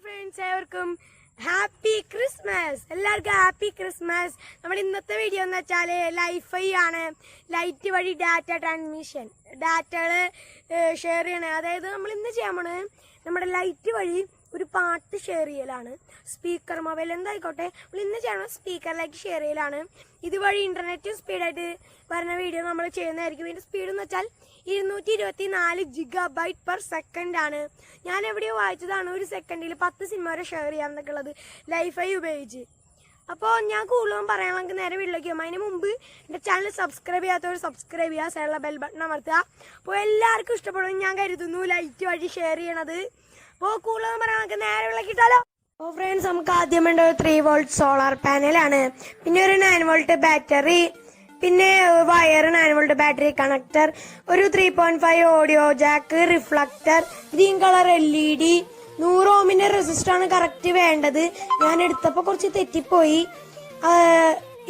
Friends ഏവർക്കും happy Christmas. എല്ലാവർക്കും happy Christmas. നമ്മുടെ ഇന്നത്തെ വീഡിയോ എന്ന് വെച്ചാൽ ലൈഫൈ ആണ്. ലൈറ്റ് വഴി ഡാറ്റ ട്രാൻസ്മിഷൻ, ഡാറ്റകൾ ഷെയർ ചെയ്യണേ. അതായത് നമ്മൾ ഇന്ന് ചെയ്യാൻ പോണത് നമ്മുടെ ലൈറ്റ് വഴി ഒരു പാട്ട് ഷെയർ ചെയ്യലാണ്. സ്പീക്കർ മൊബൈൽ എന്തായിക്കോട്ടെ, നമ്മൾ ഇന്ന് ചെയ്യണം സ്പീക്കറിലേക്ക് ഷെയർ ചെയ്യലാണ്. ഇതുവഴി ഇന്റർനെറ്റ് സ്പീഡായിട്ട് വരുന്ന വീഡിയോ നമ്മൾ ചെയ്യുന്നതായിരിക്കും. ഇതിന്റെ സ്പീഡ് എന്ന് വെച്ചാൽ 224 GB/s ആണ്. ഞാൻ എവിടെയോ വായിച്ചതാണ് ഒരു സെക്കൻഡിൽ 10 സിനിമ വരെ ഷെയർ ചെയ്യാന്നൊക്കെ ഉള്ളത് ലൈഫൈ ഉപയോഗിച്ച്. അപ്പോൾ ഞാൻ കൂടുതലും പറയാൻ നമുക്ക് നേരെ വീട്ടിലേക്ക് പോകും. അതിന് മുമ്പ് എൻ്റെ ചാനൽ സബ്സ്ക്രൈബ് ചെയ്യാത്തവർ സബ്സ്ക്രൈബ് ചെയ്യുക, സൈഡിലെ ബെൽ ബട്ടൺ അമർത്തുക. അപ്പോൾ എല്ലാവർക്കും ഇഷ്ടപ്പെടും ഞാൻ കരുതുന്നു ലൈറ്റ് വഴി ഷെയർ ചെയ്യണത്. അപ്പോൾ കൂടുതലും പറയാൻ നമുക്ക് നേരെ വീട്ടിലേക്ക് ഇട്ടാലോ. അപ്പോൾ ഫ്രണ്ട്സ്, നമുക്ക് ആദ്യം വേണ്ട 3 volt സോളാർ പാനലാണ്, പിന്നെ ഒരു 9 volt ബാറ്ററി, പിന്നെ വയർ 9 volt ബാറ്ററി കണക്ടർ, ഒരു 3.5 audio jack, reflector, green colour LED, 100 ohmന്റെ റെസിസ്റ്റർ ആണ് കറക്റ്റ് വേണ്ടത്. ഞാൻ എടുത്തപ്പോൾ കുറച്ച് തെറ്റിപ്പോയി.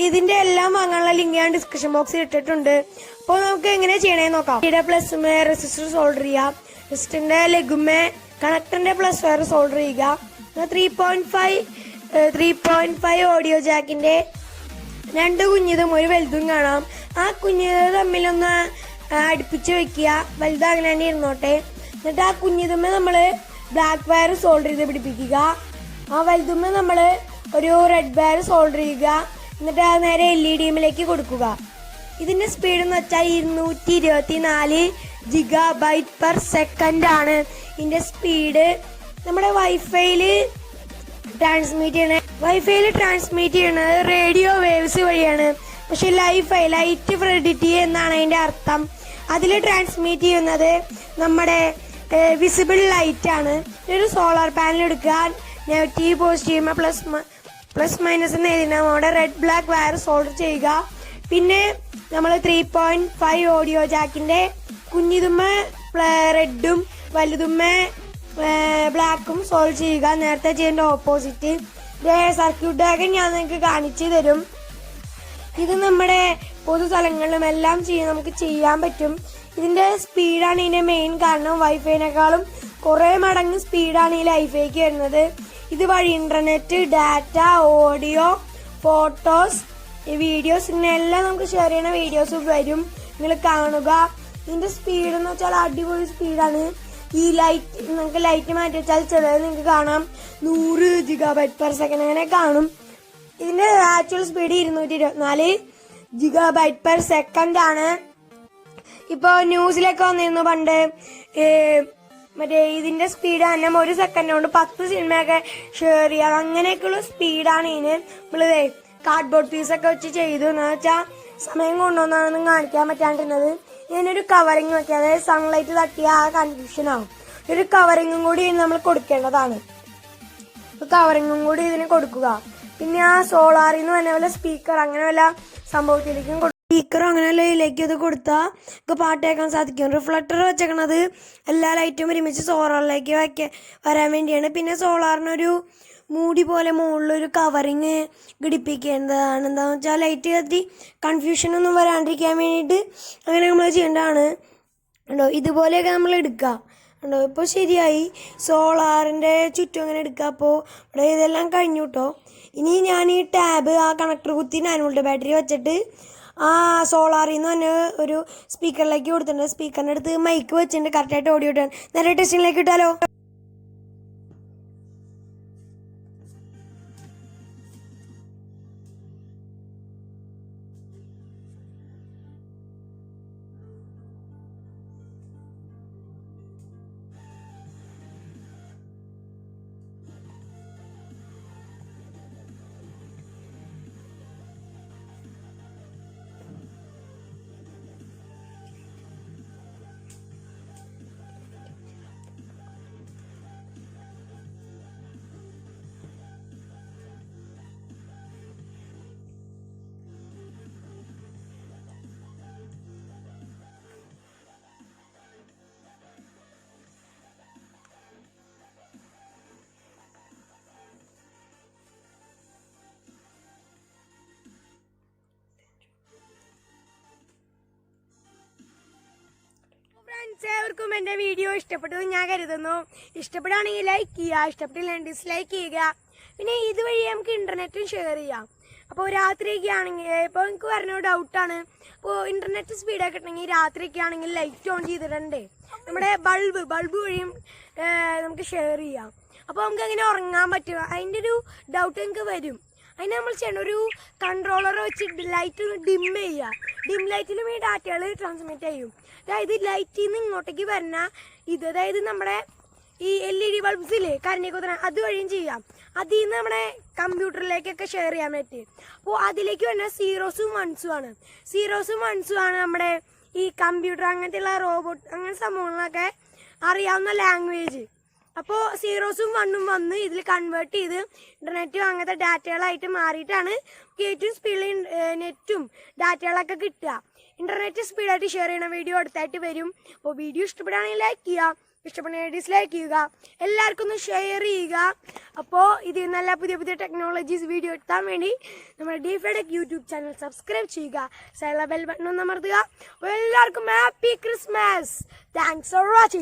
ഇതിന്റെ എല്ലാം വാങ്ങാനുള്ള ലിങ്ക് ഞാൻ ഡിസ്ക്രിപ്ഷൻ ബോക്സിൽ ഇട്ടിട്ടുണ്ട്. അപ്പോൾ നമുക്ക് എങ്ങനെ ചെയ്യണേന്ന് നോക്കാം. പ്ലസ് റെസിസ്റ്റർ സോൾഡർ ചെയ്യാം. റെസിസ്റ്ററിന്റെ ലെഗുമേ കണക്ടറിന്റെ പ്ലസ് വയർ സോൾഡർ ചെയ്യുക. 3.5 ഓഡിയോ ജാക്കിന്റെ 2 കുഞ്ഞിതും ഒരു വലുതും കാണാം. ആ കുഞ്ഞിത് തമ്മിലൊന്ന് അടുപ്പിച്ച് വെക്കുക. വലുത് അങ്ങനെ തന്നെ ഇരുന്നോട്ടെ. എന്നിട്ട് ആ കുഞ്ഞിതുമ്മ നമ്മള് ബ്ലാക്ക് വയർ സോൾഡർ ചെയ്ത് പിടിപ്പിക്കുക. ആ വലുതുമ്മ നമ്മള് ഒരു റെഡ് വയർ സോൾഡർ ചെയ്യുക. എന്നിട്ട് ആ നേരെ LED കൊടുക്കുക. ഇതിന്റെ സ്പീഡ് എന്ന് വെച്ചാൽ 224 GB/s ആണ് ഇതിന്റെ സ്പീഡ്. നമ്മുടെ വൈഫൈയില് ട്രാൻസ്മിറ്റ് ചെയ്യണത് റേഡിയോ വേവ്സ് വഴിയാണ്. പക്ഷെ ലൈറ്റ് ഫ്രെഡിറ്റി എന്നാണ് അതിന്റെ അർത്ഥം. അതിൽ ട്രാൻസ്മിറ്റ് ചെയ്യുന്നത് നമ്മുടെ വിസിബിൾ ലൈറ്റ് ആണ്. ഒരു സോളാർ പാനൽ എടുക്കുക. നെഗറ്റീവ് പോസിറ്റീവ് പ്ലസ് മൈനസ് എന്ന് എഴുതുന്ന അവിടെ റെഡ് ബ്ലാക്ക് വയർ സോൾഡർ ചെയ്യുക. പിന്നെ നമ്മൾ 3.5 ഓഡിയോ ജാക്കിന്റെ കുഞ്ഞിതുമ്മ റെഡും വലുതുമ്മ ബ്ലാക്കും സോൾവ് ചെയ്യുക. നേരത്തെ ചെയ്യേണ്ട ഓപ്പോസിറ്റ്. സർക്യൂട്ട് ഡയഗ്രം ഞാൻ നിങ്ങൾക്ക് കാണിച്ചു തരും. ഇത് നമ്മുടെ പൊതു സ്ഥലങ്ങളിലും എല്ലാം നമുക്ക് ചെയ്യാൻ പറ്റും. ഇതിന്റെ സ്പീഡാണ് ഇതിന്റെ മെയിൻ കാരണം. വൈഫൈനേക്കാളും കുറെ മടങ്ങ് സ്പീഡാണ് ഈ ലൈഫൈക്ക് വരുന്നത്. ഇത് വഴി internet, data, audio, photos, videos ഇങ്ങനെയെല്ലാം നമുക്ക് ഷെയർ ചെയ്യുന്ന വീഡിയോസ് വരും. നിങ്ങൾ കാണുക. ഇതിന്റെ സ്പീഡ് എന്ന് വെച്ചാൽ അടിപൊളി സ്പീഡാണ്. ഈ ലൈറ്റ് നമുക്ക് ലൈറ്റ് മാറ്റി വെച്ചാൽ ചിലത് നിങ്ങൾക്ക് കാണാം 100 GB/s അങ്ങനെ കാണും. ഇതിന്റെ ആക്ച്വൽ സ്പീഡ് 224 GB/s ആണ്. ഇപ്പൊ ന്യൂസിലൊക്കെ വന്നിരുന്നു പണ്ട് മറ്റേ ഇതിന്റെ സ്പീഡ് തന്നെ 1 സെക്കൻഡ് കൊണ്ട് 10 സിനിമയൊക്കെ ഷെയർ ചെയ്യാം. അങ്ങനെയൊക്കെയുള്ള സ്പീഡാണ് ഇതിന്. നമ്മള് കാർഡ്ബോർഡ് പീസൊക്കെ വെച്ച് ചെയ്തു എന്ന് വെച്ചാൽ സമയം കൊണ്ടുവന്നാണെന്നും കാണിക്കാൻ പറ്റാണ്ടിരുന്നത്. ഇതിനൊരു കവറിങ് വെക്കുക. അതായത് സൺലൈറ്റ് തട്ടിയ ആ കൺഫ്യൂഷൻ ആവും. ഒരു കവറിങ്ങും കൂടി നമ്മൾ കൊടുക്കേണ്ടതാണ്. കവറിങ്ങും കൂടി ഇതിന് കൊടുക്കുക. പിന്നെ ആ സോളാറിന്ന് തന്നെ വല്ല സ്പീക്കർ അങ്ങനെ വല്ല സംഭവത്തിലേക്കും സ്പീക്കറോ അങ്ങനെ വല്ല ഇതിലേക്ക് ഇത് കൊടുത്താൽ പാട്ട് കേൾക്കാൻ സാധിക്കും. റിഫ്ലക്ടർ വെച്ചേക്കണത് എല്ലാ ലൈറ്റും ഒരുമിച്ച് സോളാറിലേക്ക് വരാൻ വേണ്ടിയാണ്. പിന്നെ സോളാറിനൊരു മൂടി പോലെ മുകളിലൊരു കവറിങ് ഘടിപ്പിക്കേണ്ടതാണ്. എന്താണെന്ന് വെച്ചാൽ ലൈറ്റ് കത്തി കൺഫ്യൂഷൻ ഒന്നും വരാണ്ടിരിക്കാൻ വേണ്ടിയിട്ട് അങ്ങനെ നമ്മൾ ചെയ്യേണ്ടതാണ്. ഉണ്ടോ, ഇതുപോലെയൊക്കെ നമ്മൾ എടുക്കുക. ഉണ്ടോ, ഇപ്പോൾ ശരിയായി. സോളാറിൻ്റെ ചുറ്റും അങ്ങനെ എടുക്കുക. അപ്പോൾ ഇവിടെ ഇതെല്ലാം കഴിഞ്ഞു കേട്ടോ. ഇനി ഞാൻ ഈ ടാബ് ആ കണക്ടർ കുത്തി 9 volt ബാറ്ററി വെച്ചിട്ട് ആ സോളാറിൽ നിന്ന് തന്നെ ഒരു സ്പീക്കറിലേക്ക് കൊടുത്തിട്ടുണ്ട്. സ്പീക്കറിൻ്റെ അടുത്ത് മൈക്ക് വെച്ചിട്ടുണ്ട്. കറക്റ്റായിട്ട് ഓഡിയോ ഇട്ടാണ്. നേരെ ടെസ്റ്റിങ്ങിലേക്ക് ഇട്ടാലോ. ഏവർക്കും എൻ്റെ വീഡിയോ ഇഷ്ടപ്പെട്ടു ഞാൻ കരുതുന്നു. ഇഷ്ടപ്പെടുകയാണെങ്കിൽ ലൈക്ക് ചെയ്യുക, ഇഷ്ടപ്പെട്ടില്ലെങ്കിൽ ഡിസ്ലൈക്ക് ചെയ്യുക. പിന്നെ ഇതുവഴി നമുക്ക് ഇന്റർനെറ്റും ഷെയർ ചെയ്യാം. അപ്പോൾ രാത്രിയൊക്കെ ആണെങ്കിൽ ഇപ്പോൾ എനിക്ക് പറഞ്ഞ ഡൗട്ടാണ്, ഇപ്പോൾ ഇന്റർനെറ്റ് സ്പീഡൊക്കെ ഉണ്ടെങ്കിൽ രാത്രിയൊക്കെ ആണെങ്കിൽ ലൈറ്റ് ഓൺ ചെയ്തിടണ്ടേ? നമ്മുടെ ബൾബ് വഴിയും നമുക്ക് ഷെയർ ചെയ്യാം. അപ്പോൾ നമുക്ക് അങ്ങനെ ഉറങ്ങാൻ പറ്റുക. അതിൻ്റെ ഒരു ഡൗട്ട് എനിക്ക് വരും. അതിന് നമ്മൾ ചെയ്യണം, ഒരു കൺട്രോളർ വെച്ച് ലൈറ്റ് ഡിം ചെയ്യുക. ഡിം ലൈറ്റിലും ഈ ഡാറ്റകൾ ട്രാൻസ്മിറ്റ് ചെയ്യും. അതായത് ലൈറ്റിൽ നിന്ന് ഇങ്ങോട്ടേക്ക് വരുന്ന അതായത് നമ്മുടെ ഈ LED ബൾബ്സില്ലേ കരണ്ടിക്കുത്തന അതുവഴിയും ചെയ്യാം. അതിൽ നിന്ന് നമ്മുടെ കമ്പ്യൂട്ടറിലേക്കൊക്കെ ഷെയർ ചെയ്യാൻ പറ്റും. അപ്പോൾ അതിലേക്ക് വരുന്ന സീറോസും വൺസും ആണ്. സീറോസും വൺസും ആണ് നമ്മുടെ ഈ കമ്പ്യൂട്ടർ അങ്ങനത്തെയുള്ള റോബോട്ട് അങ്ങനെ സംഭവങ്ങളൊക്കെ അറിയാവുന്ന ലാംഗ്വേജ്. അപ്പോൾ സീറോസും വണ്ണും വന്ന് ഇതിൽ കൺവേർട്ട് ചെയ്ത് ഇന്റർനെറ്റും അങ്ങനത്തെ ഡാറ്റകളായിട്ട് മാറിയിട്ടാണ് ഏറ്റവും സ്പീഡിൽ നെറ്റും ഡാറ്റകളൊക്കെ കിട്ടുക. ഇന്റർനെറ്റ് സ്പീഡായിട്ട് ഷെയർ ചെയ്യുന്ന വീഡിയോ അടുത്തായിട്ട് വരും. അപ്പോൾ വീഡിയോ ഇഷ്ടപ്പെടുകയാണെങ്കിൽ ലൈക്ക് ചെയ്യുക, ഇഷ്ടപ്പെടുകയാണെങ്കിൽ ഡിസ്ലൈക്ക് ചെയ്യുക, എല്ലാവർക്കും ഒന്ന് ഷെയർ ചെയ്യുക. അപ്പോൾ ഇതിൽ നല്ല പുതിയ പുതിയ ടെക്നോളജീസ് വീഡിയോ എത്താൻ വേണ്ടി നമ്മുടെ DFIDEC യൂട്യൂബ് ചാനൽ സബ്സ്ക്രൈബ് ചെയ്യുക, സൈഡിലെ ബെൽ ബട്ടൺ ഒന്ന് അമർത്തുക. അപ്പോൾ എല്ലാവർക്കും happy Christmas. Thanks for watching.